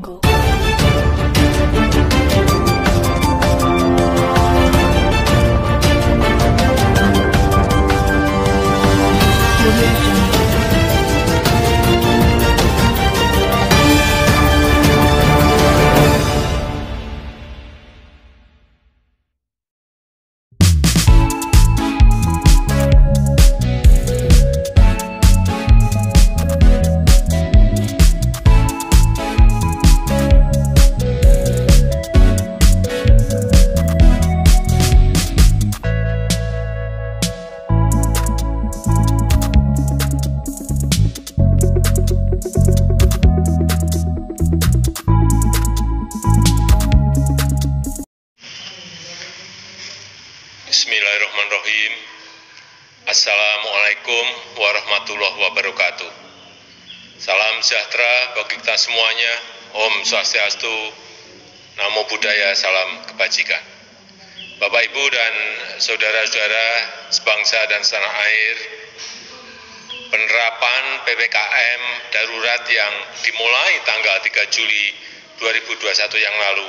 Go. Bismillahirrahmanirrahim. Assalamualaikum warahmatullahi wabarakatuh. Salam sejahtera bagi kita semuanya. Om Swastiastu, Namo Buddhaya, salam kebajikan. Bapak, Ibu, dan saudara-saudara sebangsa dan setanah air, penerapan PPKM darurat yang dimulai tanggal 3 Juli 2021 yang lalu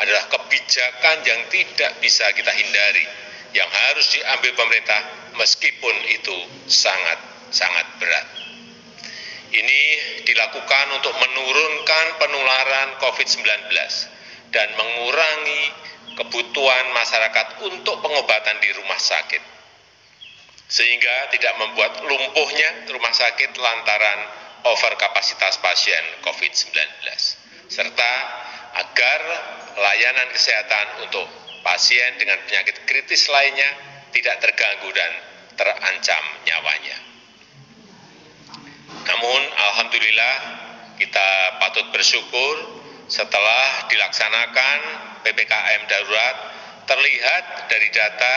adalah kebijakan yang tidak bisa kita hindari, yang harus diambil pemerintah meskipun itu sangat berat. Ini dilakukan untuk menurunkan penularan COVID-19 dan mengurangi kebutuhan masyarakat untuk pengobatan di rumah sakit, sehingga tidak membuat lumpuhnya rumah sakit lantaran overkapasitas pasien COVID-19, serta agar layanan kesehatan untuk pasien dengan penyakit kritis lainnya tidak terganggu dan terancam nyawanya. Namun, alhamdulillah, kita patut bersyukur setelah dilaksanakan PPKM darurat, terlihat dari data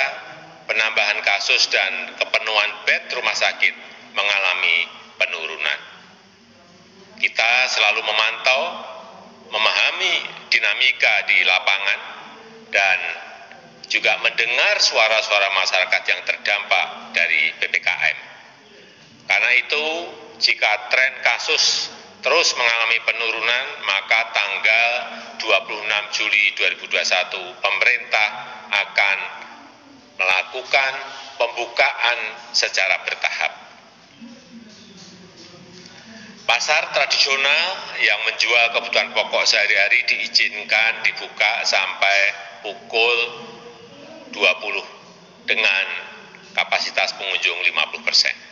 penambahan kasus dan kepenuhan bed rumah sakit mengalami penurunan. Kita selalu memantau, memahami dinamika di lapangan, dan juga mendengar suara-suara masyarakat yang terdampak dari PPKM. Karena itu, jika tren kasus terus mengalami penurunan, maka tanggal 26 Juli 2021 pemerintah akan melakukan pembukaan secara bertahap. Pasar tradisional yang menjual kebutuhan pokok sehari-hari diizinkan dibuka sampai pukul 20 dengan kapasitas pengunjung 50%.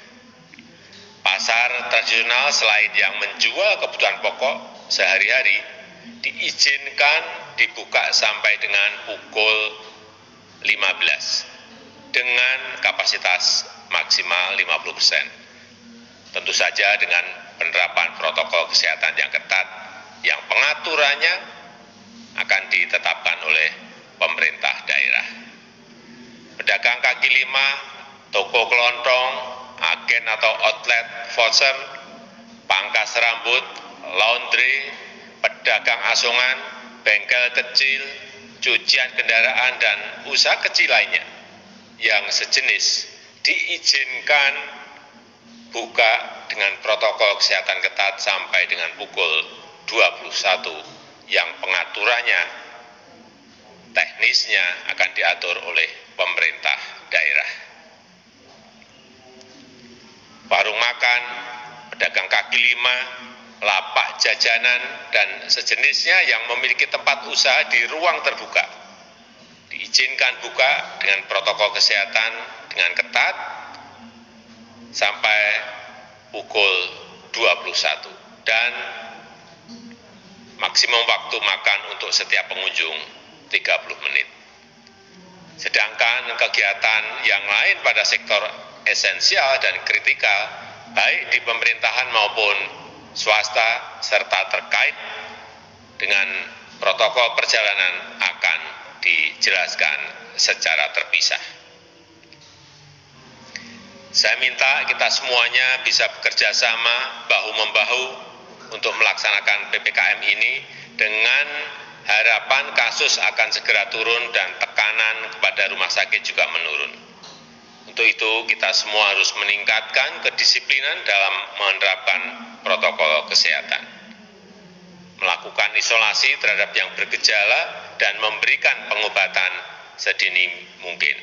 Pasar tradisional selain yang menjual kebutuhan pokok sehari-hari diizinkan dibuka sampai dengan pukul 15 dengan kapasitas maksimal 50%. Tentu saja dengan penerapan protokol kesehatan yang ketat, yang pengaturannya akan ditetapkan oleh pemerintah daerah. Pedagang kaki lima, toko kelontong, agen atau outlet voucher, pangkas rambut, laundry, pedagang asongan, bengkel kecil, cucian kendaraan, dan usaha kecil lainnya yang sejenis diizinkan buka dengan protokol kesehatan ketat sampai dengan pukul 21 yang pengaturannya teknisnya akan diatur oleh pemerintah daerah. Warung makan, pedagang kaki lima, lapak jajanan, dan sejenisnya yang memiliki tempat usaha di ruang terbuka diizinkan buka dengan protokol kesehatan dengan ketat sampai pukul 21 dan maksimum waktu makan untuk setiap pengunjung 30 menit. Sedangkan kegiatan yang lain pada sektor esensial dan kritikal, baik di pemerintahan maupun swasta serta terkait dengan protokol perjalanan akan dijelaskan secara terpisah. Saya minta kita semuanya bisa bekerja sama bahu-membahu untuk melaksanakan PPKM ini dengan harapan kasus akan segera turun dan tekanan kepada rumah sakit juga menurun. Untuk itu kita semua harus meningkatkan kedisiplinan dalam menerapkan protokol kesehatan. melakukan isolasi terhadap yang bergejala dan memberikan pengobatan sedini mungkin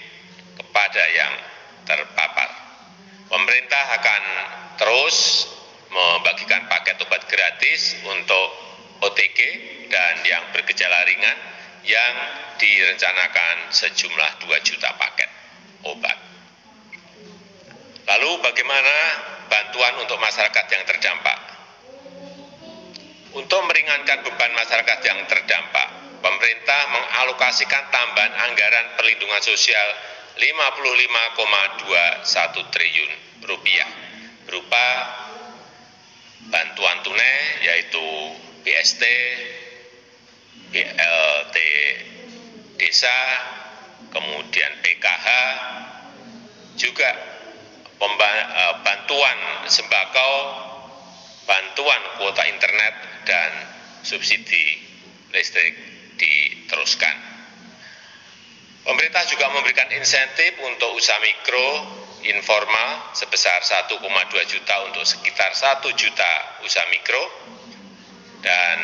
kepada yang terpapar. Pemerintah akan terus membagikan paket obat gratis untuk OTG dan yang bergejala ringan yang direncanakan sejumlah 2 juta paket obat. Lalu bagaimana bantuan untuk masyarakat yang terdampak? Untuk meringankan beban masyarakat yang terdampak, pemerintah mengalokasikan tambahan anggaran perlindungan sosial 55,21 triliun rupiah berupa bantuan tunai yaitu BST, BLT desa, kemudian PKH, juga bantuan sembako, bantuan kuota internet, dan subsidi listrik diteruskan. Pemerintah juga memberikan insentif untuk usaha mikro informal sebesar 1,2 juta untuk sekitar 1 juta usaha mikro, dan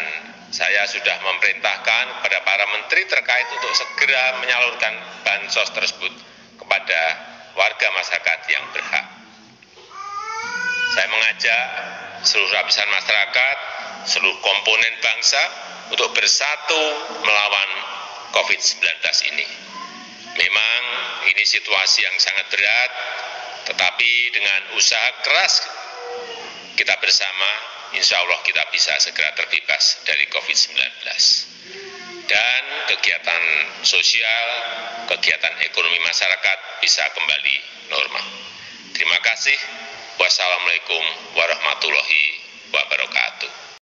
saya sudah memerintahkan kepada para menteri terkait untuk segera menyalurkan bansos tersebut kepada warga masyarakat yang berhak. Saya mengajak seluruh lapisan masyarakat, seluruh komponen bangsa untuk bersatu melawan COVID-19 ini. Memang ini situasi yang sangat berat, tetapi dengan usaha keras kita bersama, insya Allah kita bisa segera terbebas dari COVID-19. Dan kegiatan sosial, kegiatan ekonomi masyarakat bisa kembali normal. Terima kasih. Wassalamualaikum warahmatullahi wabarakatuh.